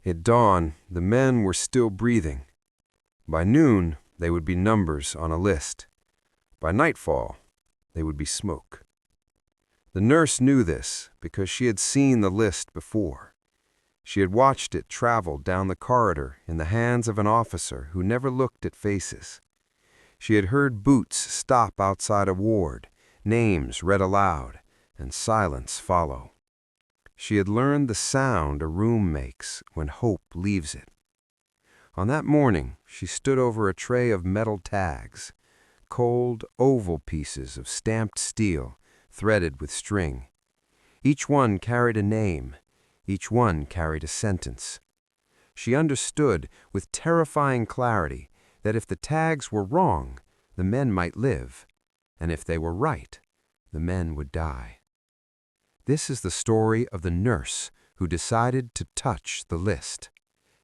At dawn, the men were still breathing. By noon, they would be numbers on a list. By nightfall, they would be smoke. The nurse knew this because she had seen the list before. She had watched it travel down the corridor in the hands of an officer who never looked at faces. She had heard boots stop outside a ward, names read aloud, and silence follow. She had learned the sound a room makes when hope leaves it. On that morning, she stood over a tray of metal tags, cold, oval pieces of stamped steel threaded with string. Each one carried a name. Each one carried a sentence. She understood with terrifying clarity that if the tags were wrong, the men might live, and if they were right, the men would die. This is the story of the nurse who decided to touch the list,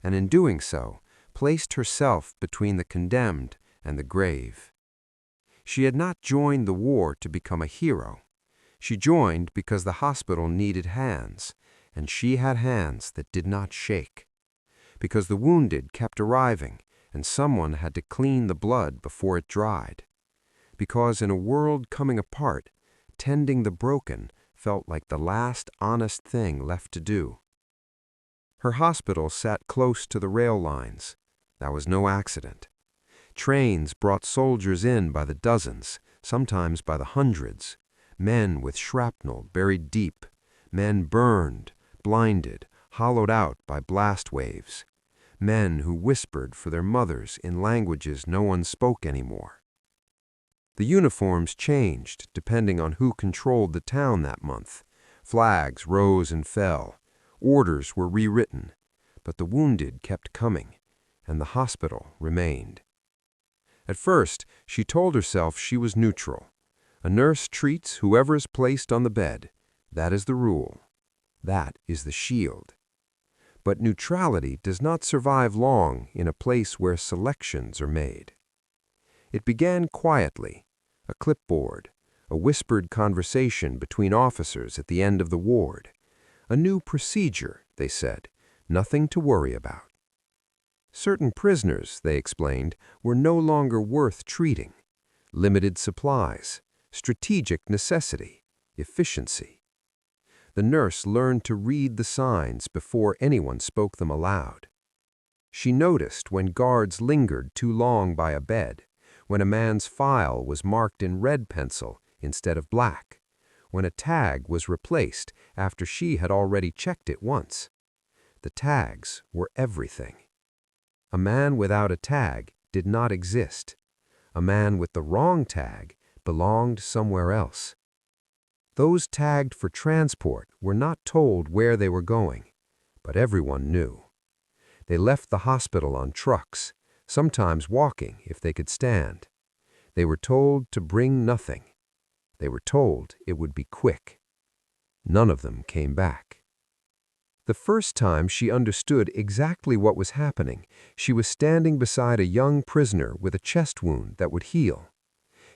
and in doing so, placed herself between the condemned and the grave. She had not joined the war to become a hero. She joined because the hospital needed hands, and she had hands that did not shake. Because the wounded kept arriving, and someone had to clean the blood before it dried. Because in a world coming apart, tending the broken felt like the last honest thing left to do. Her hospital sat close to the rail lines. That was no accident. Trains brought soldiers in by the dozens, sometimes by the hundreds. Men with shrapnel buried deep. Men burned, blinded, hollowed out by blast waves. Men who whispered for their mothers in languages no one spoke anymore. The uniforms changed depending on who controlled the town that month. Flags rose and fell. Orders were rewritten. But the wounded kept coming, and the hospital remained. At first, she told herself she was neutral. A nurse treats whoever is placed on the bed. That is the rule. That is the shield. But neutrality does not survive long in a place where selections are made. It began quietly. A clipboard, a whispered conversation between officers at the end of the ward. A new procedure, they said, nothing to worry about. Certain prisoners, they explained, were no longer worth treating. Limited supplies, strategic necessity, efficiency. The nurse learned to read the signs before anyone spoke them aloud. She noticed when guards lingered too long by a bed, when a man's file was marked in red pencil instead of black, when a tag was replaced after she had already checked it once. The tags were everything. A man without a tag did not exist. A man with the wrong tag belonged somewhere else. Those tagged for transport were not told where they were going, but everyone knew. They left the hospital on trucks, sometimes walking if they could stand. They were told to bring nothing. They were told it would be quick. None of them came back. The first time she understood exactly what was happening, she was standing beside a young prisoner with a chest wound that would heal.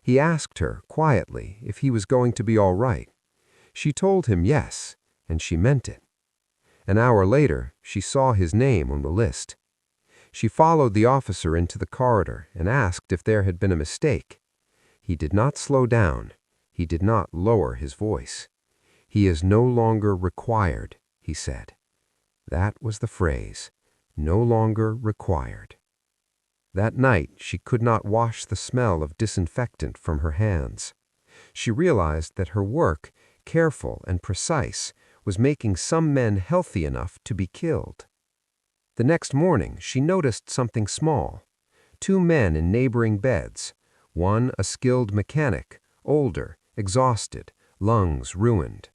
He asked her, quietly, if he was going to be all right. She told him yes, and she meant it. An hour later, she saw his name on the list. She followed the officer into the corridor and asked if there had been a mistake. He did not slow down. He did not lower his voice. "He is no longer required," he said. That was the phrase, no longer required. That night, she could not wash the smell of disinfectant from her hands. She realized that her work, careful and precise, was making some men healthy enough to be killed. The next morning, she noticed something small. 2 men in neighboring beds. One a skilled mechanic, older, exhausted, lungs ruined.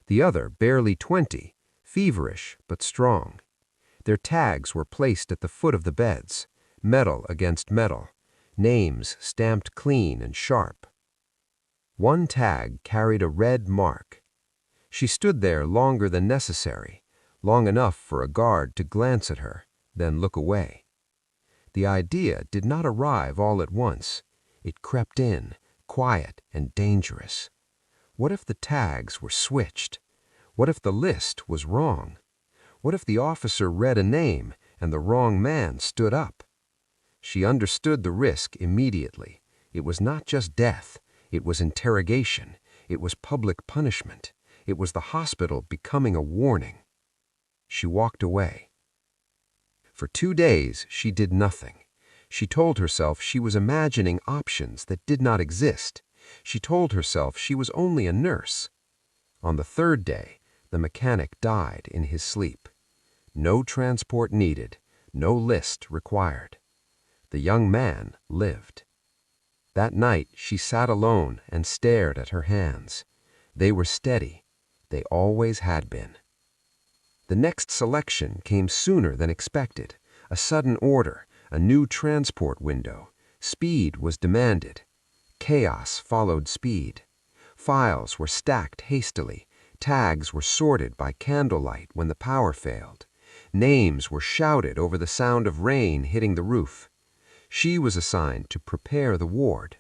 The other barely 20, feverish but strong. Their tags were placed at the foot of the beds, metal against metal, names stamped clean and sharp. One tag carried a red mark. She stood there longer than necessary, long enough for a guard to glance at her, then look away. The idea did not arrive all at once. It crept in, quiet and dangerous. What if the tags were switched? What if the list was wrong? What if the officer read a name and the wrong man stood up? She understood the risk immediately. It was not just death. It was interrogation. It was public punishment. It was the hospital becoming a warning. She walked away. For 2 days, she did nothing. She told herself she was imagining options that did not exist. She told herself she was only a nurse. On the 3rd day, the mechanic died in his sleep. No transport needed, no list required. The young man lived. That night, she sat alone and stared at her hands. They were steady. They always had been. The next selection came sooner than expected. A sudden order, a new transport window. Speed was demanded. Chaos followed speed. Files were stacked hastily. Tags were sorted by candlelight when the power failed. Names were shouted over the sound of rain hitting the roof. She was assigned to prepare the ward.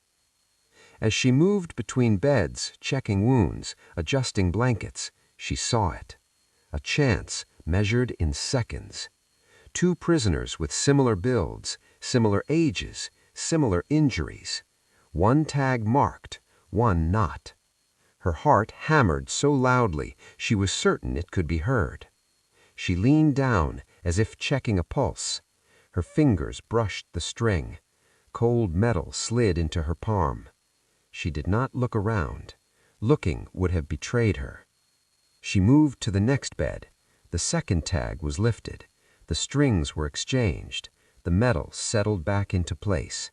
As she moved between beds, checking wounds, adjusting blankets, she saw it. A chance measured in seconds. 2 prisoners with similar builds, similar ages, similar injuries. 1 tag marked, 1 not. Her heart hammered so loudly she was certain it could be heard. She leaned down as if checking a pulse. Her fingers brushed the string. Cold metal slid into her palm. She did not look around. Looking would have betrayed her. She moved to the next bed. The 2nd tag was lifted. The strings were exchanged. The metal settled back into place.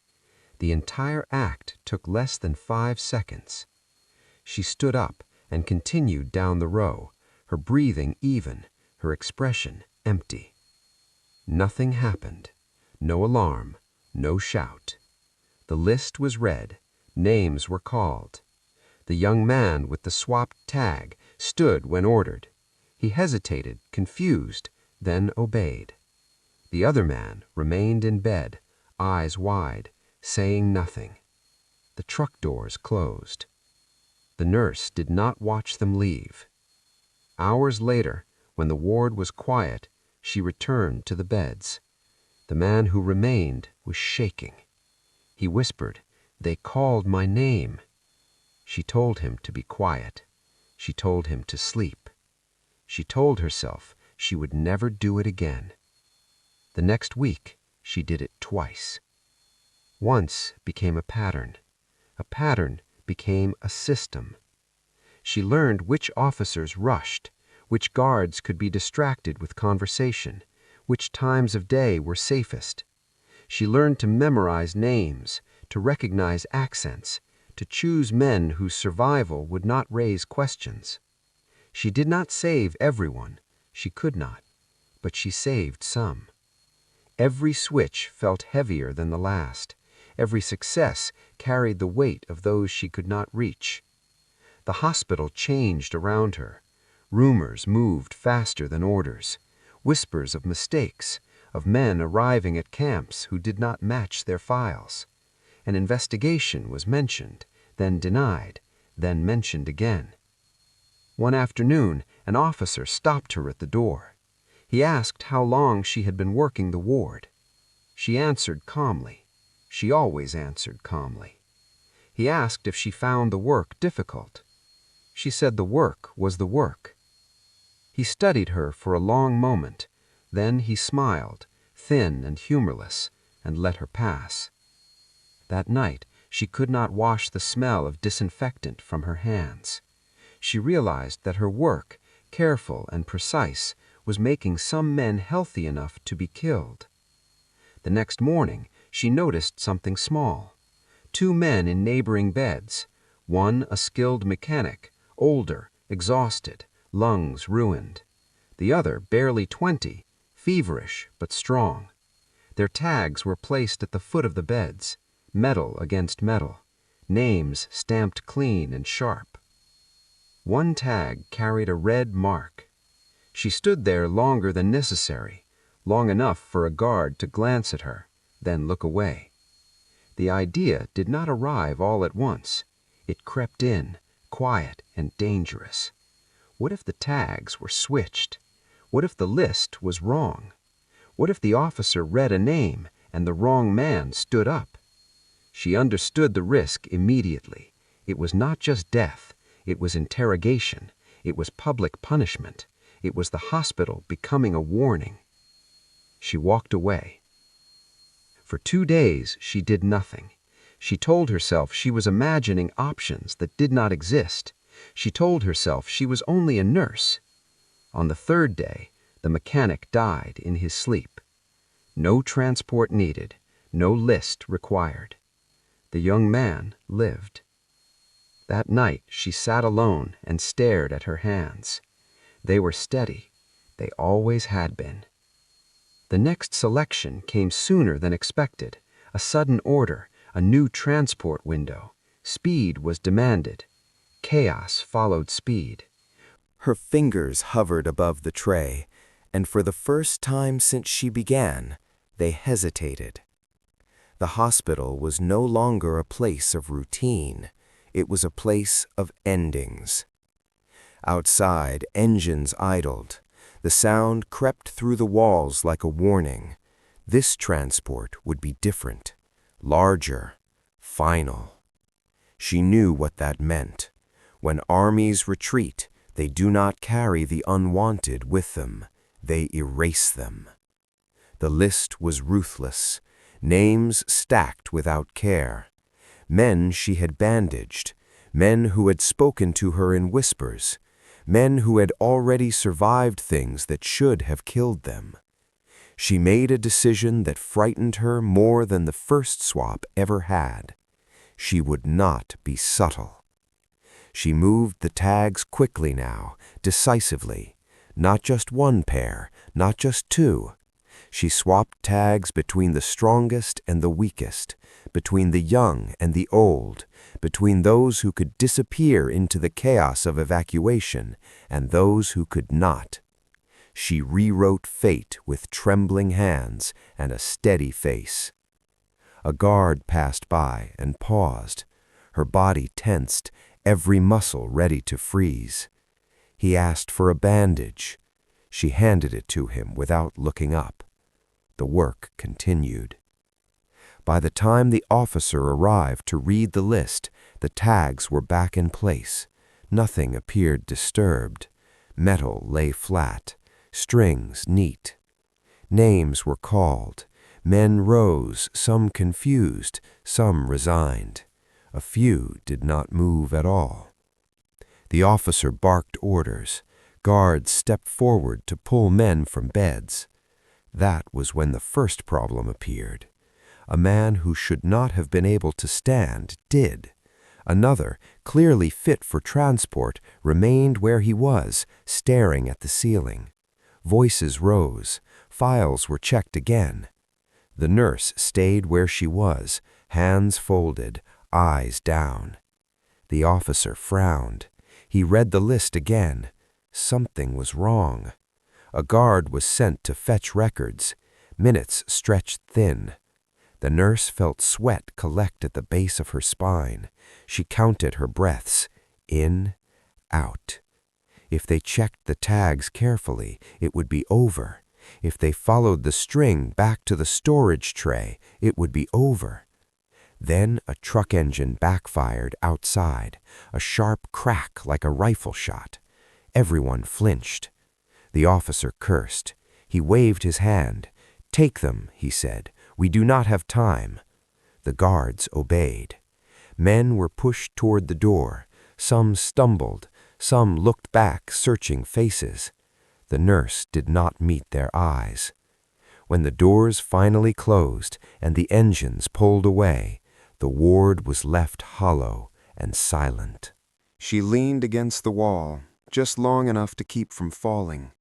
The entire act took less than 5 seconds. She stood up and continued down the row, her breathing even, her expression empty. Nothing happened. No alarm, no shout. The list was read. Names were called. The young man with the swapped tag stood when ordered. He hesitated, confused, then obeyed. The other man remained in bed, eyes wide, saying nothing. The truck doors closed. The nurse did not watch them leave. Hours later, when the ward was quiet, she returned to the beds. The man who remained was shaking. He whispered, "They called my name." She told him to be quiet. She told him to sleep. She told herself she would never do it again. The next week, she did it twice. Once became a pattern. A pattern became a system. She learned which officers rushed, which guards could be distracted with conversation, which times of day were safest. She learned to memorize names, to recognize accents, to choose men whose survival would not raise questions. She did not save everyone, she could not, but she saved some. Every switch felt heavier than the last. Every success carried the weight of those she could not reach. The hospital changed around her. Rumors moved faster than orders. Whispers of mistakes, of men arriving at camps who did not match their files. An investigation was mentioned, then denied, then mentioned again. One afternoon, an officer stopped her at the door. He asked how long she had been working the ward. She answered calmly. She always answered calmly. He asked if she found the work difficult. She said the work was the work. He studied her for a long moment. Then he smiled, thin and humorless, and let her pass. That night, she could not wash the smell of disinfectant from her hands. She realized that her work, careful and precise, was making some men healthy enough to be killed. The next morning, she noticed something small. 2 men in neighboring beds, one a skilled mechanic, older, exhausted, lungs ruined. The other barely 20, feverish but strong. Their tags were placed at the foot of the beds, metal against metal, names stamped clean and sharp. One tag carried a red mark. She stood there longer than necessary, long enough for a guard to glance at her, then look away. The idea did not arrive all at once. It crept in, quiet and dangerous. What if the tags were switched? What if the list was wrong? What if the officer read a name and the wrong man stood up? She understood the risk immediately. It was not just death. It was interrogation. It was public punishment. It was the hospital becoming a warning. She walked away. For 2 days, she did nothing. She told herself she was imagining options that did not exist. She told herself she was only a nurse. On the 3rd day, the mechanic died in his sleep. No transport needed, no list required. The young man lived. That night, she sat alone and stared at her hands. They were steady. They always had been. The next selection came sooner than expected. A sudden order, a new transport window. Speed was demanded. Chaos followed speed. Her fingers hovered above the tray, and for the first time since she began, they hesitated. The hospital was no longer a place of routine. It was a place of endings. Outside, engines idled. The sound crept through the walls like a warning. This transport would be different, larger, final. She knew what that meant. When armies retreat, they do not carry the unwanted with them. They erase them. The list was ruthless, names stacked without care. Men she had bandaged, men who had spoken to her in whispers, men who had already survived things that should have killed them. She made a decision that frightened her more than the first swap ever had. She would not be subtle. She moved the tags quickly now, decisively. Not just one pair, not just two. She swapped tags between the strongest and the weakest, between the young and the old, between those who could disappear into the chaos of evacuation and those who could not. She rewrote fate with trembling hands and a steady face. A guard passed by and paused, her body tensed, every muscle ready to freeze. He asked for a bandage. She handed it to him without looking up. The work continued. By the time the officer arrived to read the list, the tags were back in place. Nothing appeared disturbed. Metal lay flat, strings neat. Names were called. Men rose, some confused, some resigned. A few did not move at all. The officer barked orders. Guards stepped forward to pull men from beds. That was when the first problem appeared. A man who should not have been able to stand did. Another, clearly fit for transport, remained where he was, staring at the ceiling. Voices rose. Files were checked again. The nurse stayed where she was, hands folded, eyes down. The officer frowned. He read the list again. Something was wrong. A guard was sent to fetch records. Minutes stretched thin. The nurse felt sweat collect at the base of her spine. She counted her breaths. In, out. If they checked the tags carefully, it would be over. If they followed the string back to the storage tray, it would be over. Then a truck engine backfired outside, a sharp crack like a rifle shot. Everyone flinched. The officer cursed. He waved his hand. "Take them," he said. "We do not have time." The guards obeyed. Men were pushed toward the door. Some stumbled. Some looked back, searching faces. The nurse did not meet their eyes. When the doors finally closed and the engines pulled away, the ward was left hollow and silent. She leaned against the wall, just long enough to keep from falling.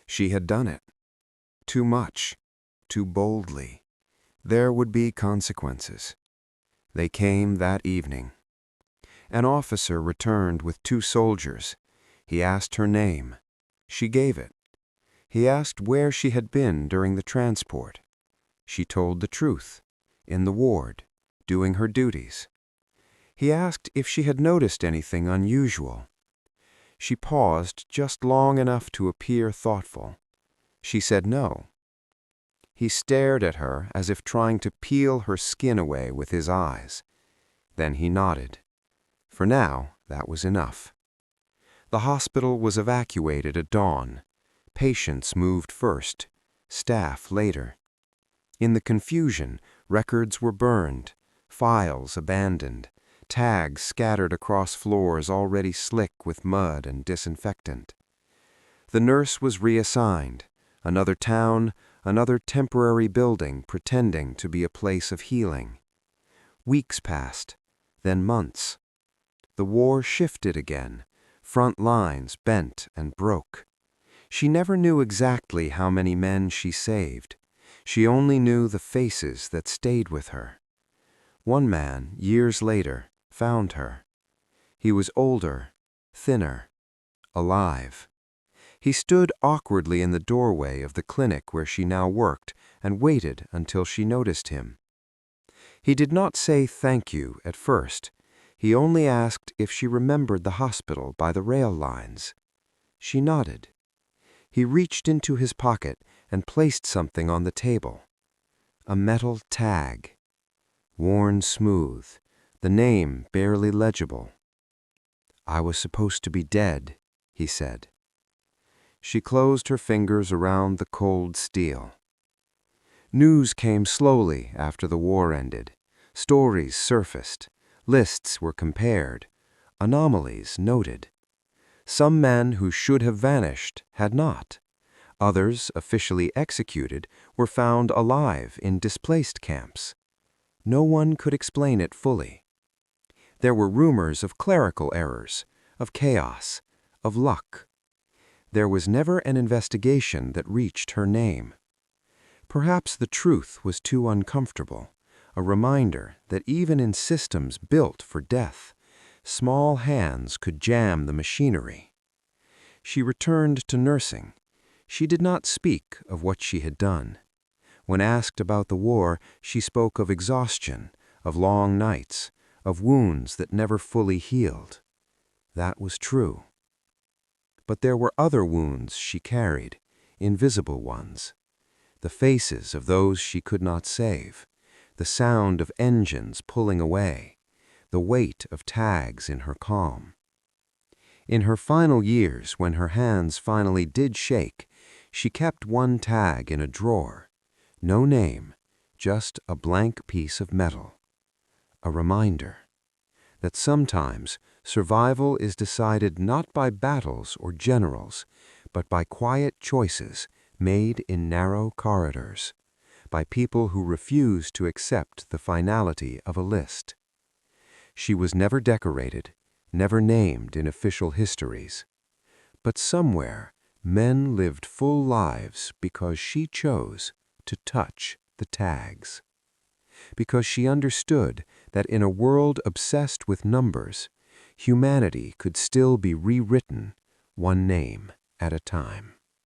She had done it. Too much. Too boldly. There would be consequences. They came that evening. An officer returned with 2 soldiers. He asked her name. She gave it. He asked where she had been during the transport. She told the truth. In the ward, doing her duties. He asked if she had noticed anything unusual. She paused just long enough to appear thoughtful. She said no. He stared at her as if trying to peel her skin away with his eyes. Then he nodded. For now, that was enough. The hospital was evacuated at dawn. Patients moved first, staff later. In the confusion, records were burned, files abandoned, tags scattered across floors already slick with mud and disinfectant. The nurse was reassigned, another town, another temporary building pretending to be a place of healing. Weeks passed, then months. The war shifted again, front lines bent and broke. She never knew exactly how many men she saved. She only knew the faces that stayed with her. One man, years later, found her. He was older, thinner, alive. He stood awkwardly in the doorway of the clinic where she now worked and waited until she noticed him. He did not say thank you at first. He only asked if she remembered the hospital by the rail lines. She nodded. He reached into his pocket and placed something on the table. A metal tag. Worn smooth, the name barely legible. "I was supposed to be dead," he said. She closed her fingers around the cold steel. News came slowly after the war ended. Stories surfaced. Lists were compared. Anomalies noted. Some men who should have vanished had not. Others, officially executed, were found alive in displaced camps. No one could explain it fully. There were rumors of clerical errors, of chaos, of luck. There was never an investigation that reached her name. Perhaps the truth was too uncomfortable, a reminder that even in systems built for death, small hands could jam the machinery. She returned to nursing. She did not speak of what she had done. When asked about the war, she spoke of exhaustion, of long nights, of wounds that never fully healed. That was true. But there were other wounds she carried, invisible ones. The faces of those she could not save, the sound of engines pulling away, the weight of tags in her calm. In her final years, when her hands finally did shake, she kept one tag in a drawer. No name, just a blank piece of metal. A reminder that sometimes survival is decided not by battles or generals, but by quiet choices made in narrow corridors, by people who refuse to accept the finality of a list. She was never decorated, never named in official histories. But somewhere, men lived full lives because she chose to touch the tags. Because she understood that in a world obsessed with numbers, humanity could still be rewritten, one name at a time.